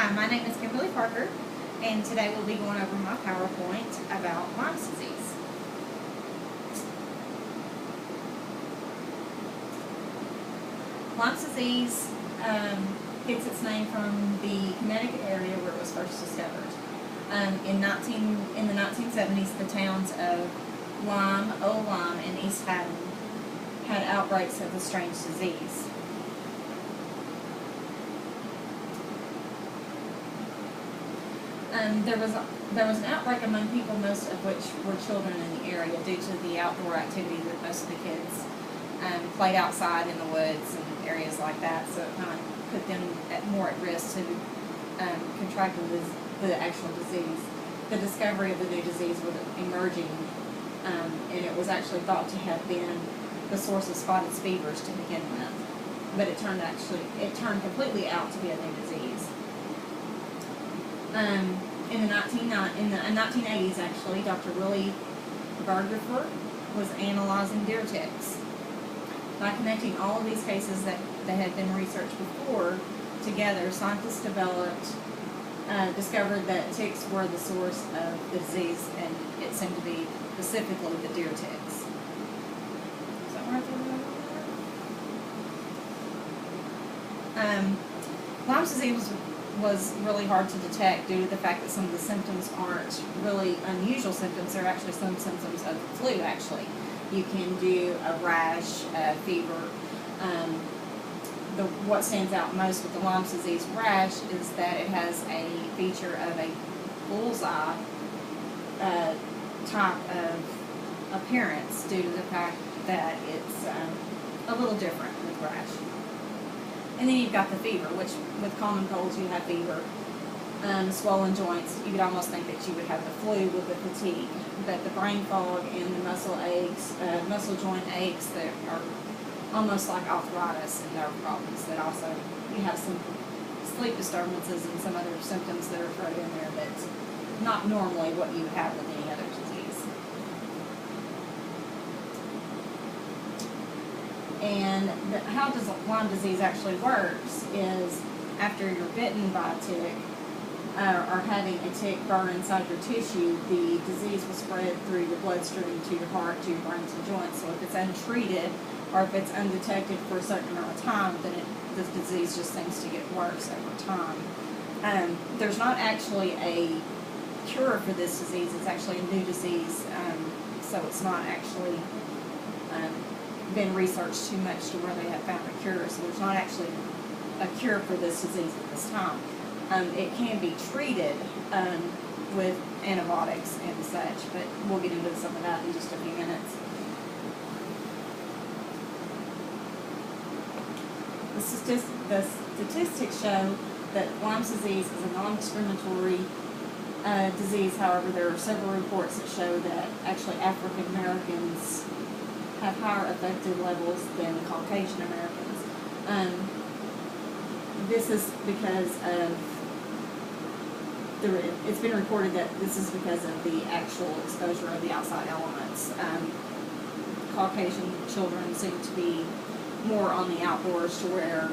Hi, my name is Kimberly Parker, and today we'll be going over my PowerPoint about Lyme's disease. Lyme's disease gets its name from the Connecticut area where it was first discovered. In the 1970s, the towns of Lyme, Old Lyme, and East Haddon had outbreaks of the strange disease. There was an outbreak among people, most of which were children in the area, due to the outdoor activity that most of the kids played outside in the woods and areas like that. So it kind of put them more at risk to contract the actual disease. The discovery of the new disease was emerging, and it was actually thought to have been the source of spotted fevers to begin with, but it turned completely out to be a new disease. In the 1980s, actually, Dr. Willie Bergerfer was analyzing deer ticks. By connecting all of these cases that had been researched before together, scientists discovered that ticks were the source of the disease, and it seemed to be specifically the deer ticks. Is that right there? Lyme's disease was really hard to detect due to the fact that some of the symptoms aren't really unusual symptoms. They're actually some symptoms of the flu, actually. You can do a rash, fever. What stands out most with the Lyme disease rash is that it has a feature of a bullseye type of appearance due to the fact that it's a little different with rash. And then you've got the fever, which with common colds you have fever, swollen joints. You could almost think that you would have the flu with the fatigue. But the brain fog and the muscle aches, muscle joint aches that are almost like arthritis and nerve problems, that also you have some sleep disturbances and some other symptoms that are thrown in there that's not normally what you have with any other disease. And how does Lyme disease actually works is after you're bitten by a tick or having a tick burn inside your tissue, the disease will spread through your bloodstream to your heart, to your brains and joints. So if it's untreated or if it's undetected for a certain amount of time, then the disease just seems to get worse over time. There's not actually a cure for this disease. It's actually a new disease, so it's not actually been researched too much to where they have found a cure, so there's not actually a cure for this disease at this time. It can be treated with antibiotics and such, but we'll get into some of that in just a few minutes. The statistics show that Lyme's disease is a non-discriminatory disease. However, there are several reports that show that actually African Americans have higher affected levels than Caucasian Americans. This is because of it's been reported that this is because of the actual exposure of the outside elements. Caucasian children seem to be more on the outdoors, to where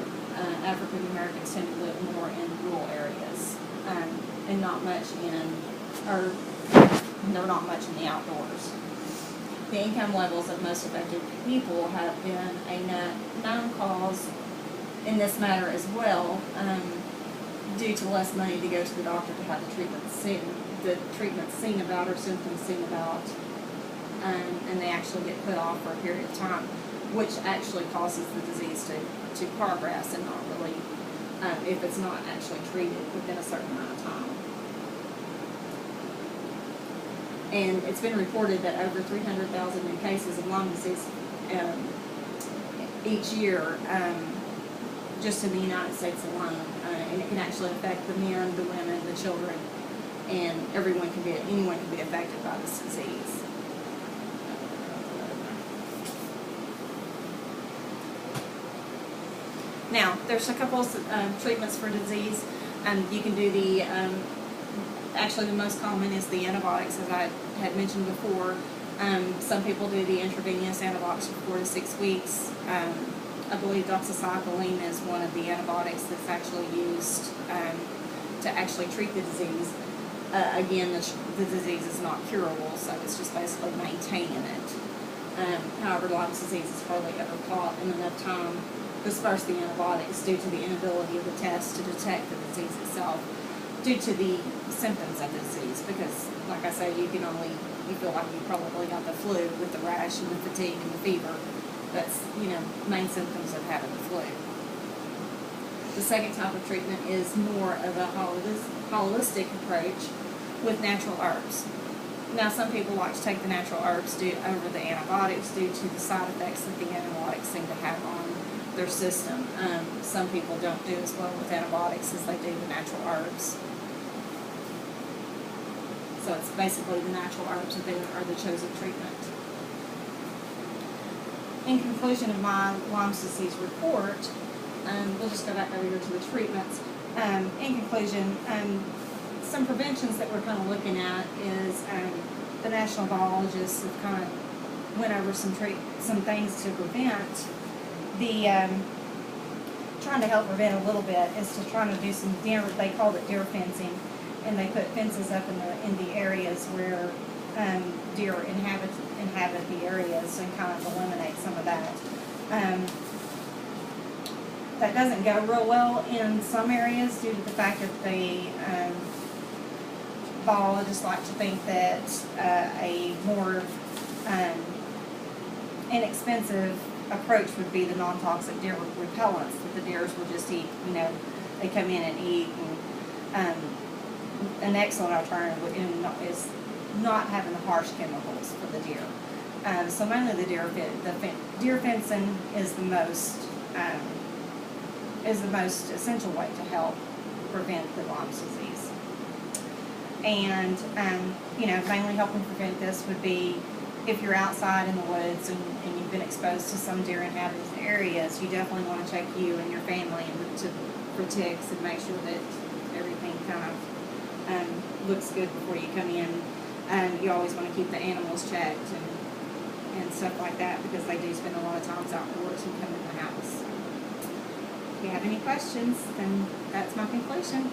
African Americans tend to live more in rural areas and not much in the outdoors. The income levels of most affected people have been a known cause in this matter as well, due to less money to go to the doctor to have the treatment seen about or symptoms seen about, and they actually get put off for a period of time, which actually causes the disease to progress and not really, if it's not actually treated within a certain amount of time. And it's been reported that over 300,000 new cases of Lyme disease each year, just in the United States alone. And it can actually affect the men, the women, the children, and anyone can be affected by this disease. Now, there's a couple of treatments for disease. You can do actually the most common is the antibiotics, as I had mentioned before. Some people do the intravenous antibiotics for 4 to 6 weeks. I believe doxycycline is one of the antibiotics that's actually used to actually treat the disease. Again, the disease is not curable, so it's just basically maintaining it. However, Lyme disease is hardly ever caught in enough time to disperse the antibiotics due to the inability of the test to detect the disease itself, due to the symptoms of the disease. Because, like I say, you feel like you probably got the flu with the rash and the fatigue and the fever. That's, main symptoms of having the flu. The second type of treatment is more of a holistic approach with natural herbs. Now, some people like to take the natural herbs over the antibiotics due to the side effects that the antibiotics seem to have on their system. Some people don't do as well with antibiotics as they do the natural herbs. So it's basically the natural herbs that are the chosen treatment. In conclusion of my Lyme disease report, we'll just go back over here to the treatments. In conclusion, some preventions that we're kind of looking at is the national biologists have kind of went over some things to prevent. Trying to help prevent a little bit is to try to do some deer, they called it deer fencing, and they put fences up in the areas where deer inhabit the areas and kind of eliminate some of that. That doesn't go real well in some areas due to the fact that the biologists like to think that a more inexpensive approach would be the non-toxic deer repellents that the deers will just eat. They come in and eat. And an excellent alternative is not having the harsh chemicals for the deer. So mainly the deer fencing is the most essential way to help prevent the Lyme disease. And mainly helping prevent this would be if you're outside in the woods and you've been exposed to some deer inhabited areas, you definitely want to check you and your family for ticks and make sure that everything kind of looks good before you come in. You always want to keep the animals checked and stuff like that, because they do spend a lot of times outdoors and come in the house. If you have any questions, then that's my conclusion.